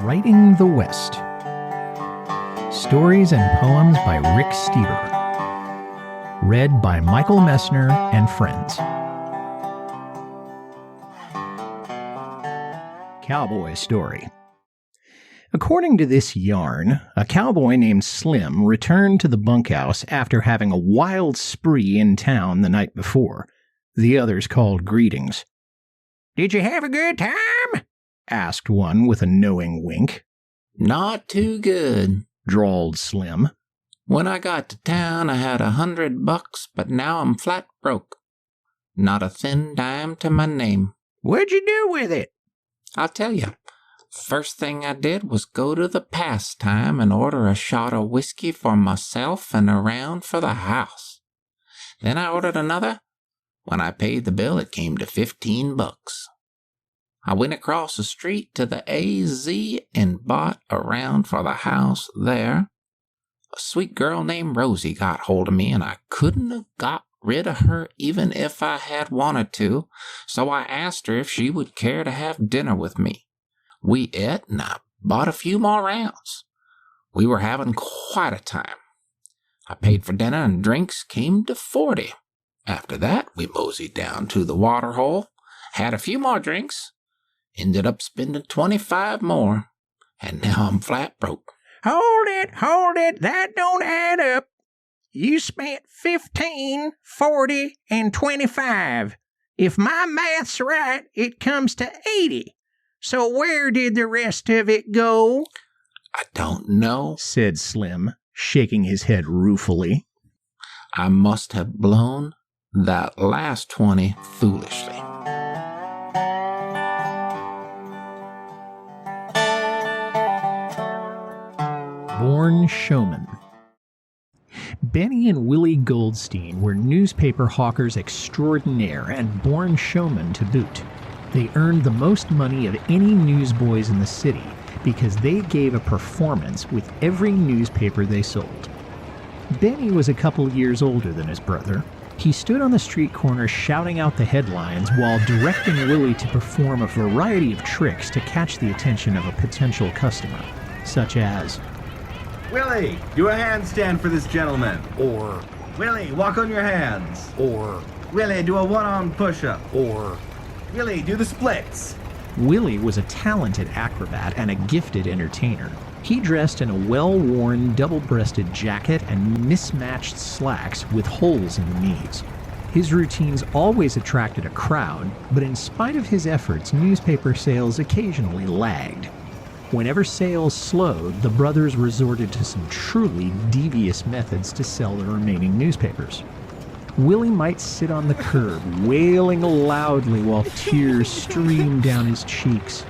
Writing the West. Stories and poems by Rick Steber. Read by Michael Messner and friends. Cowboy Story. According to this yarn, a cowboy named Slim returned to the bunkhouse after having a wild spree in town the night before. The others called greetings. "Did you have a good time?" asked one with a knowing wink. "Not too good," drawled Slim. "When I got to town, I had $100, but now I'm flat broke. Not a thin dime to my name." "What'd you do with it?" "I'll tell you. First thing I did was go to the pastime and order a shot of whiskey for myself and a round for the house. Then I ordered another. When I paid the bill, it came to $15. I went across the street to the AZ and bought a round for the house there. A sweet girl named Rosie got hold of me, and I couldn't have got rid of her even if I had wanted to, so I asked her if she would care to have dinner with me. We ate, and I bought a few more rounds. We were having quite a time. I paid for dinner, and drinks came to $40. After that, we moseyed down to the water hole, had a few more drinks, ended up spending 25 more, and now I'm flat broke." Hold it, that don't add up. You spent 15, 40, and 25. If my math's right, it comes to 80. So where did the rest of it go? "I don't know," said Slim, shaking his head ruefully. "I must have blown that last 20 foolishly." Born Showmen. Benny and Willie Goldstein were newspaper hawkers extraordinaire and born showmen to boot. They earned the most money of any newsboys in the city because they gave a performance with every newspaper they sold. Benny was a couple years older than his brother. He stood on the street corner shouting out the headlines while directing Willie to perform a variety of tricks to catch the attention of a potential customer, such as, "Willie, do a handstand for this gentleman." or "Willie, walk on your hands." or "Willie, do a one-arm push-up." or "Willie, do the splits." Willie was a talented acrobat and a gifted entertainer. He dressed in a well-worn double-breasted jacket and mismatched slacks with holes in the knees. His routines always attracted a crowd, but in spite of his efforts, newspaper sales occasionally lagged. Whenever sales slowed, the brothers resorted to some truly devious methods to sell the remaining newspapers. Willie might sit on the curb, wailing loudly while tears streamed down his cheeks.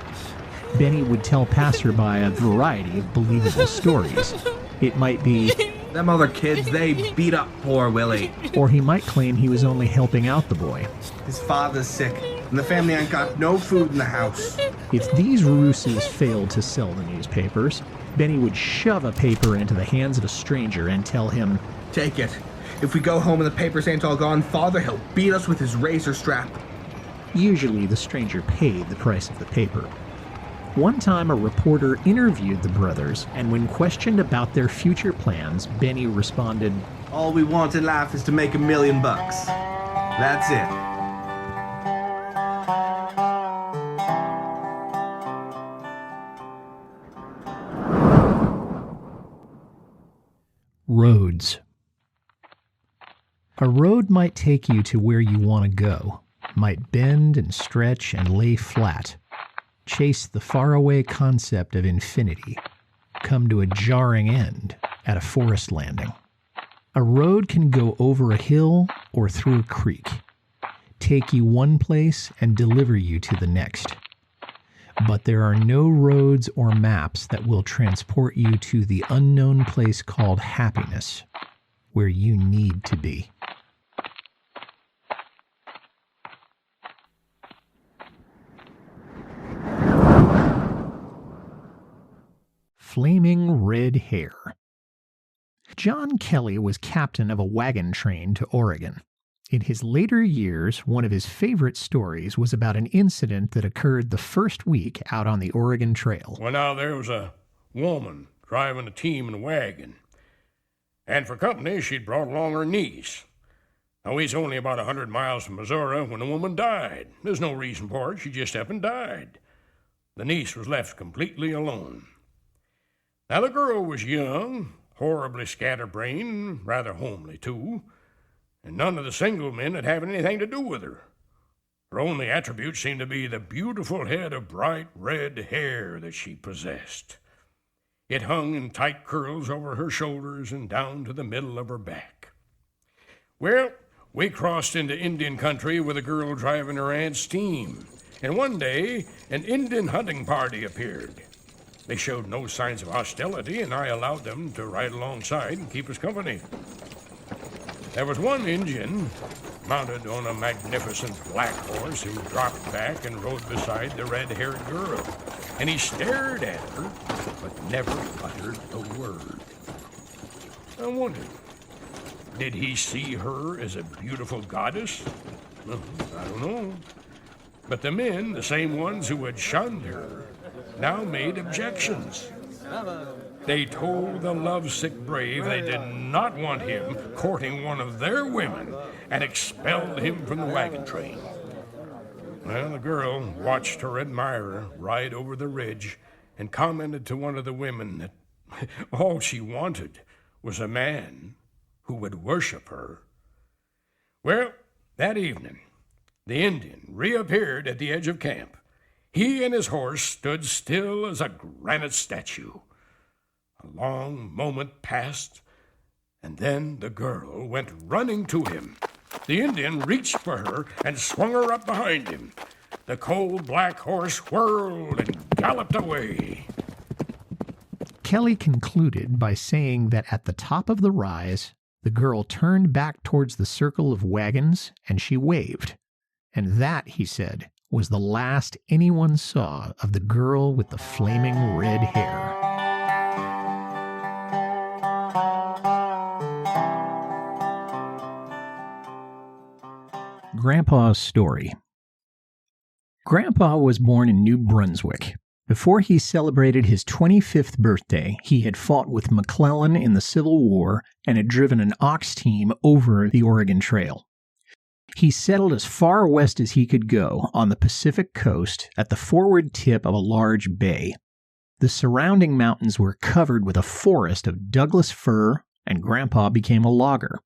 Benny would tell passerby a variety of believable stories. It might be, "Them other kids, they beat up poor Willie. or he might claim he was only helping out the boy. His father's sick, and the family ain't got no food in the house." If these ruses failed to sell the newspapers, Benny would shove a paper into the hands of a stranger and tell him, "Take it. If we go home and the papers ain't all gone, Father, he'll beat us with his razor strap." Usually the stranger paid the price of the paper. One time a reporter interviewed the brothers, and when questioned about their future plans, Benny responded, "All we want in life is to make $1 million. That's it." Roads. A road might take you to where you want to go, might bend and stretch and lay flat, chase the faraway concept of infinity, come to a jarring end at a forest landing. A road can go over a hill or through a creek, take you one place and deliver you to the next. But there are no roads or maps that will transport you to the unknown place called happiness, where you need to be. Flaming red hair. John Kelly was captain of a wagon train to Oregon. In his later years, one of his favorite stories was about an incident that occurred the first week out on the Oregon Trail. Well, now, there was a woman driving a team in a wagon. And for company, she'd brought along her niece. Now, he's only about 100 miles from Missouri when the woman died. There's no reason for it. She just up and died. The niece was left completely alone. Now, the girl was young, horribly scatterbrained, rather homely, too. And none of the single men had anything to do with her. Her only attribute seemed to be the beautiful head of bright red hair that she possessed. It hung in tight curls over her shoulders and down to the middle of her back. Well, we crossed into Indian country with a girl driving her aunt's team, and one day an Indian hunting party appeared. They showed no signs of hostility, and I allowed them to ride alongside and keep us company. There was one Indian, mounted on a magnificent black horse, who dropped back and rode beside the red-haired girl, and he stared at her, but never uttered a word. I wondered, did he see her as a beautiful goddess? Well, I don't know. But the men, the same ones who had shunned her, now made objections. They told the lovesick brave they did not want him courting one of their women and expelled him from the wagon train. Well, the girl watched her admirer ride over the ridge and commented to one of the women that all she wanted was a man who would worship her. Well, that evening, the Indian reappeared at the edge of camp. He and his horse stood still as a granite statue. A long moment passed, and then the girl went running to him. The Indian reached for her and swung her up behind him. The cold black horse whirled and galloped away. Kelly concluded by saying that at the top of the rise, the girl turned back towards the circle of wagons and she waved. And that, he said, was the last anyone saw of the girl with the flaming red hair. Grandpa's Story. Grandpa was born in New Brunswick. Before he celebrated his 25th birthday, he had fought with McClellan in the Civil War and had driven an ox team over the Oregon Trail. He settled as far west as he could go on the Pacific coast at the forward tip of a large bay. The surrounding mountains were covered with a forest of Douglas fir, and Grandpa became a logger.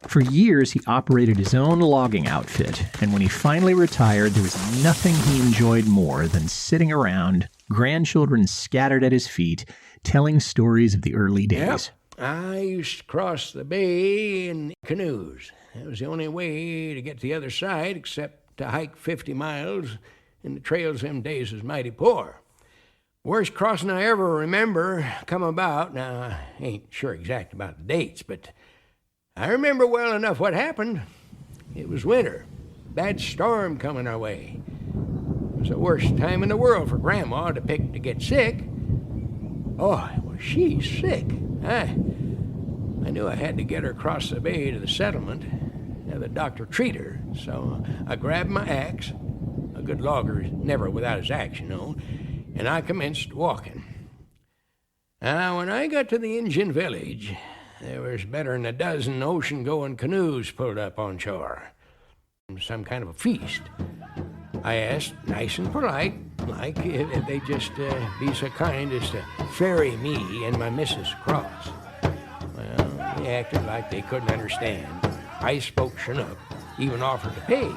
For years, he operated his own logging outfit, and when he finally retired, there was nothing he enjoyed more than sitting around, grandchildren scattered at his feet, telling stories of the early days. Yep. I used to cross the bay in canoes. That was the only way to get to the other side, except to hike 50 miles, and the trails them days was mighty poor. Worst crossing I ever remember come about, now I ain't sure exact about the dates, but I remember well enough what happened. It was winter. Bad storm coming our way. It was the worst time in the world for Grandma to pick to get sick. Oh, was she sick? I knew I had to get her across the bay to the settlement, have the doctor treat her, so I grabbed my axe. A good logger is never without his axe, you know, and I commenced walking. Now, when I got to the Indian village, there was better than a dozen ocean-going canoes pulled up on shore. Some kind of a feast. I asked, nice and polite, like if they'd just be so kind as to ferry me and my missus across. Well, they acted like they couldn't understand. I spoke Chinook, even offered to pay.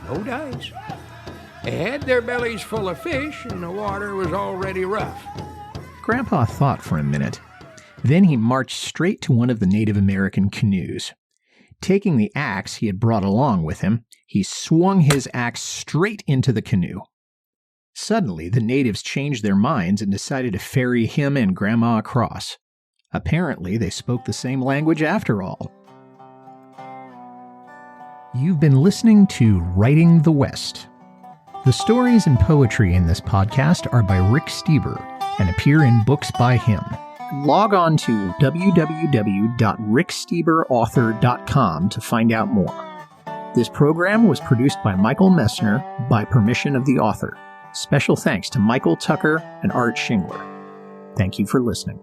No dice. They had their bellies full of fish, and the water was already rough. Grandpa thought for a minute. Then he marched straight to one of the Native American canoes. Taking the axe he had brought along with him, he swung his axe straight into the canoe. Suddenly, the natives changed their minds and decided to ferry him and Grandma across. Apparently, they spoke the same language after all. You've been listening to Writing the West. The stories and poetry in this podcast are by Rick Stieber and appear in books by him. Log on to www.rickstieberauthor.com to find out more. This program was produced by Michael Messner by permission of the author. Special thanks to Michael Tucker and Art Shingler. Thank you for listening.